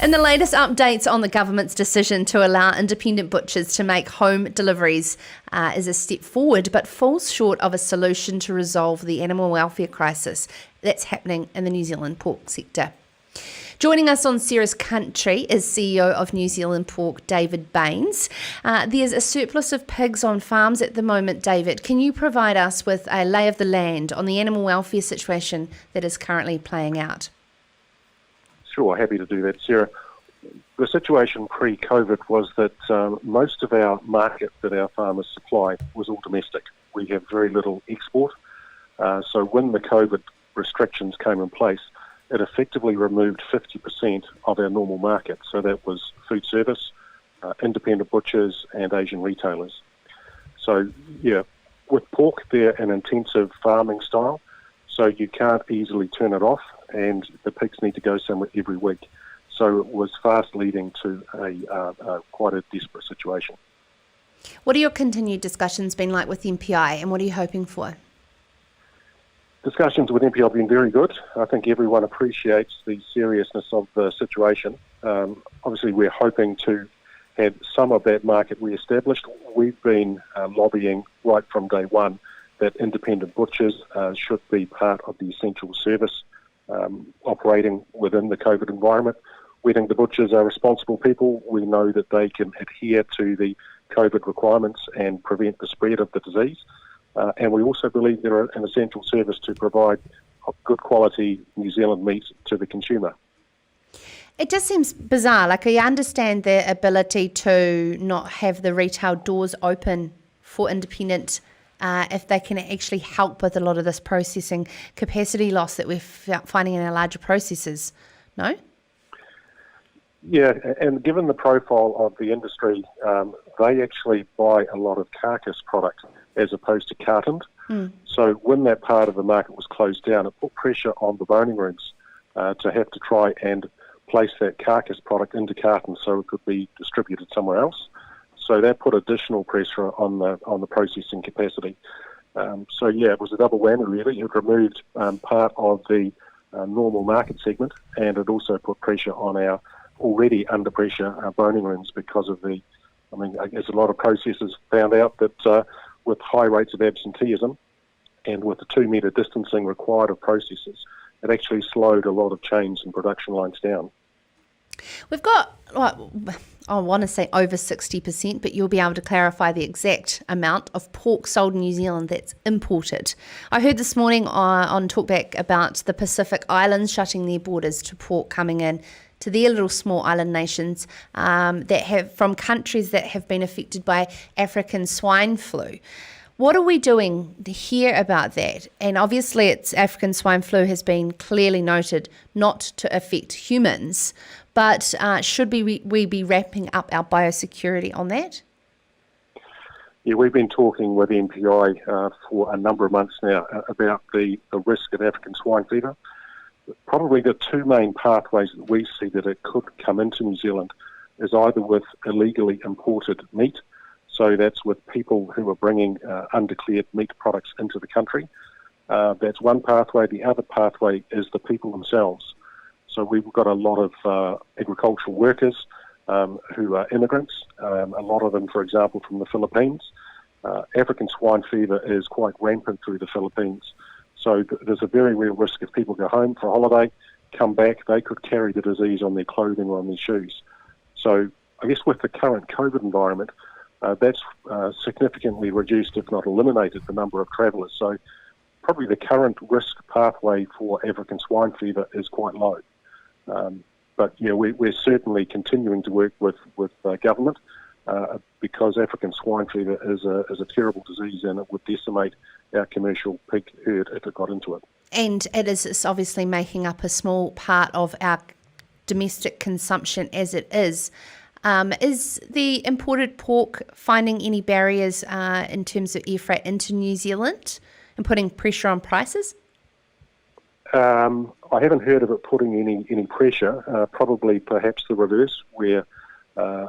In the latest updates on the government's decision to allow independent butchers to make home deliveries is a step forward, but falls short of a solution to resolve the animal welfare crisis that's happening in the New Zealand pork sector. Joining us on Sarah's Country is CEO of New Zealand Pork, David Baines. There's a surplus of pigs on farms at the moment, David. Can you provide us with a lay of the land on the animal welfare situation that is currently playing out? Sure, happy to do that, Sarah. The situation pre-COVID was that most of our market that our farmers supply was all domestic. We have very little export. So when the COVID restrictions came in place, it effectively removed 50% of our normal market. So that was food service, independent butchers and Asian retailers. So yeah, with pork, they're an intensive farming style, so you can't easily turn it off, and the pigs need to go somewhere every week. So it was fast leading to a quite a desperate situation. What are your continued discussions been like with MPI, and what are you hoping for? Discussions with MPI have been very good. I think everyone appreciates the seriousness of the situation. Obviously, we're hoping to have some of that market re-established. We've been lobbying right from day one that independent butchers should be part of the essential service operating within the COVID environment. We think the butchers are responsible people. We know that they can adhere to the COVID requirements and prevent the spread of the disease. And we also believe they're an essential service to provide good quality New Zealand meat to the consumer. It just seems bizarre. Like, I understand their ability to not have the retail doors open for independent if they can actually help with a lot of this processing capacity loss that we're finding in our larger processors. No? Yeah, and given the profile of the industry, they actually buy a lot of carcass product as opposed to cartoned. So when that part of the market was closed down, it put pressure on the boning rooms to have to try and place that carcass product into cartons so it could be distributed somewhere else. So that put additional pressure on the processing capacity. So yeah, it was a double whammy really. It removed part of the normal market segment, and it also put pressure on our already under pressure boning rooms because of I guess a lot of processors found out that with high rates of absenteeism and with the 2 metre distancing required of processors, it actually slowed a lot of chains and production lines down. We've got, I want to say over 60%, but you'll be able to clarify the exact amount of pork sold in New Zealand that's imported. I heard this morning on Talkback about the Pacific Islands shutting their borders to pork coming in to their little small island nations that have from countries that have been affected by African swine flu. What are we doing to hear about that? And obviously it's African swine flu has been clearly noted not to affect humans, but should we be wrapping up our biosecurity on that? Yeah, we've been talking with MPI for a number of months now about the risk of African swine fever. Probably the two main pathways that we see that it could come into New Zealand is either with illegally imported meat, so that's with people who are bringing undeclared meat products into the country. That's one pathway. The other pathway is the people themselves. So we've got a lot of agricultural workers who are immigrants, a lot of them, for example, from the Philippines. African swine fever is quite rampant through the Philippines. So there's a very real risk if people go home for a holiday, come back, they could carry the disease on their clothing or on their shoes. So I guess with the current COVID environment, that's significantly reduced, if not eliminated, the number of travellers. So probably the current risk pathway for African swine fever is quite low. But yeah, we're certainly continuing to work with government because African swine fever is a terrible disease, and it would decimate our commercial pig herd if it got into it. And it's obviously making up a small part of our domestic consumption as it is. Is the imported pork finding any barriers in terms of air freight into New Zealand and putting pressure on prices? I haven't heard of it putting any pressure, probably perhaps the reverse, where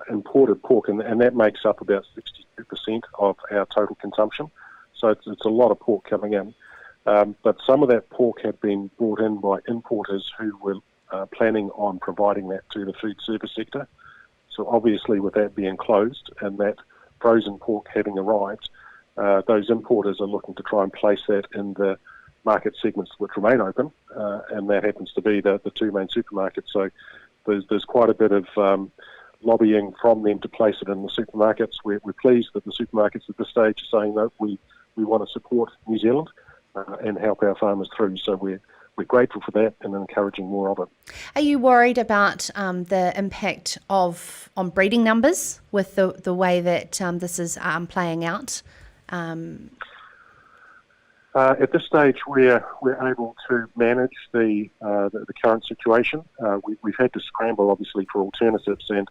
imported pork, and that makes up about 62% of our total consumption. So it's a lot of pork coming in. But some of that pork had been brought in by importers who were planning on providing that to the food service sector. So obviously with that being closed and that frozen pork having arrived, those importers are looking to try and place that in the market segments which remain open, and that happens to be the two main supermarkets. So there's quite a bit of lobbying from them to place it in the supermarkets. We're pleased that the supermarkets at this stage are saying that we want to support New Zealand and help our farmers through. So we're grateful for that and encouraging more of it. Are you worried about the impact on breeding numbers with the way that this is playing out? At this stage, we're able to manage the current situation. We've had to scramble, obviously, for alternatives, and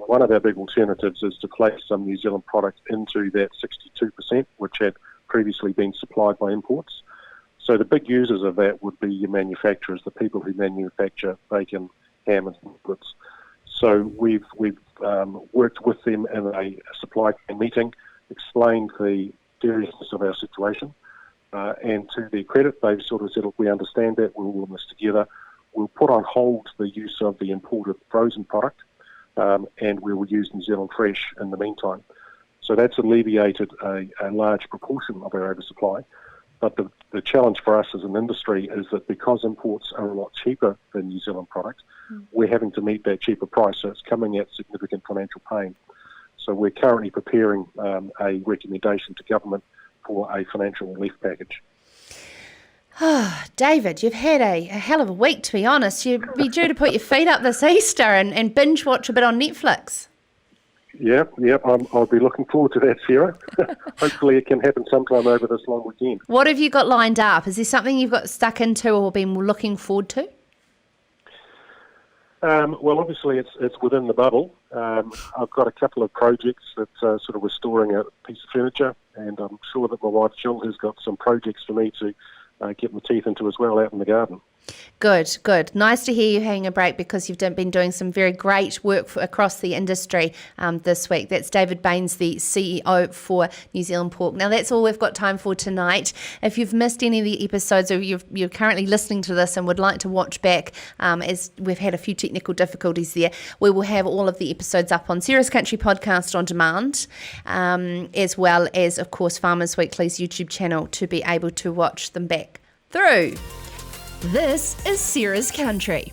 one of our big alternatives is to place some New Zealand product into that 62%, which had previously been supplied by imports. So the big users of that would be your manufacturers, the people who manufacture bacon, ham, and goods. So we've worked with them in a supply chain meeting, explained the seriousness of our situation. And to their credit, they've sort of said, look, we understand that, we'll work this together. We'll put on hold the use of the imported frozen product, and we will use New Zealand fresh in the meantime. So that's alleviated a large proportion of our oversupply. But the challenge for us as an industry is that because imports are a lot cheaper than New Zealand product, we're having to meet that cheaper price, so it's coming at significant financial pain. So we're currently preparing a recommendation to government for a financial relief package. David, you've had a hell of a week, to be honest. You'd be due to put your feet up this Easter and binge watch a bit on Netflix. Yeah, I'll be looking forward to that, Sarah. Hopefully it can happen sometime over this long weekend. What have you got lined up? Is there something you've got stuck into or been looking forward to? Well, obviously it's within the bubble. I've got a couple of projects that's sort of restoring a piece of furniture, and I'm sure that my wife Jill has got some projects for me to get my teeth into as well out in the garden. Good. Nice to hear you having a break, because you've been doing some very great work across the industry this week. That's David Baines, the CEO for New Zealand Pork. Now, that's all we've got time for tonight. If you've missed any of the episodes, or you're currently listening to this and would like to watch back, as we've had a few technical difficulties there, we will have all of the episodes up on Sarah's Country Podcast on demand, as well as, of course, Farmers Weekly's YouTube channel to be able to watch them back through. This is Sarah's Country.